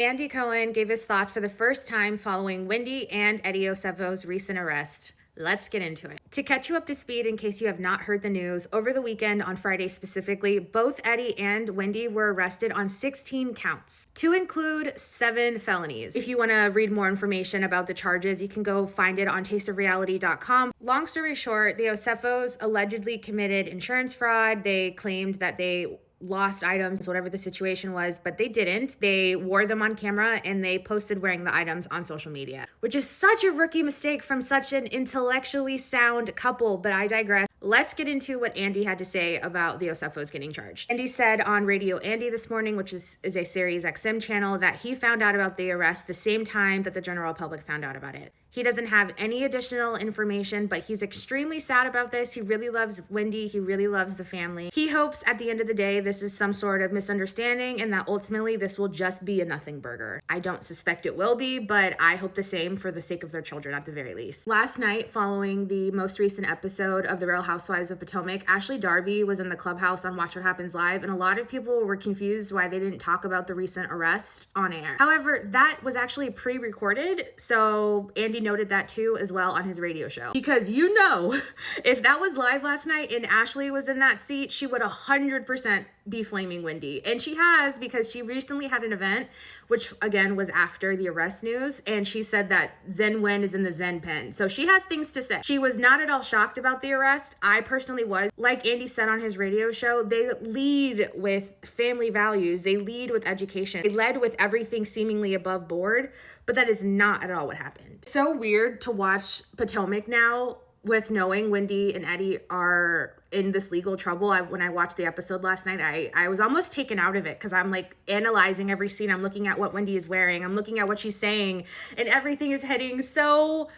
Andy Cohen gave his thoughts for the first time following Wendy and Eddie Osefos' recent arrest. Let's get into it. To catch you up to speed in case you have not heard the news, over the weekend, on Friday specifically, both Eddie and Wendy were arrested on 16 counts, to include 7 felonies. If you want to read more information about the charges, you can go find it on tasteofreality.com. Long story short, the Osefos allegedly committed insurance fraud. They claimed that they lost items, whatever the situation was, but they didn't. They wore them on camera and they posted wearing the items on social media, which is such a rookie mistake from such an intellectually sound couple, but I digress. Let's get into what Andy had to say about the Osefos getting charged. Andy said on Radio Andy this morning, which is a Sirius XM channel, that he found out about the arrest the same time that the general public found out about it. He doesn't have any additional information, but he's extremely sad about this. He really loves Wendy. He really loves the family. He hopes at the end of the day, this is some sort of misunderstanding and that ultimately this will just be a nothing burger. I don't suspect it will be, but I hope the same for the sake of their children at the very least. Last night, following the most recent episode of The Real Housewives of Potomac, Ashley Darby was in the clubhouse on Watch What Happens Live, and a lot of people were confused why they didn't talk about the recent arrest on air. However, that was actually pre-recorded, so Andy noted that too as well on his radio show. Because if that was live last night and Ashley was in that seat, she would 100% be flaming Wendy. And she has, because she recently had an event, which again was after the arrest news, and she said that Zen Wen is in the Zen pen. So she has things to say. She was not at all shocked about the arrest. I personally was. Like Andy said on his radio show, they lead with family values. They lead with education. They led with everything seemingly above board, but that is not at all what happened. So weird to watch Potomac now with knowing Wendy and Eddie are in this legal trouble. When I watched the episode last night, I was almost taken out of it because I'm like analyzing every scene. I'm looking at what Wendy is wearing. I'm looking at what she's saying, and everything is heading so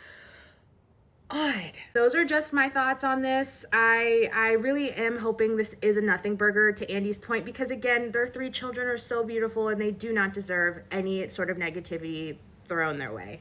odd. Those are just my thoughts on this. I really am hoping this is a nothing burger, to Andy's point, because again, their 3 children are so beautiful and they do not deserve any sort of negativity thrown their way.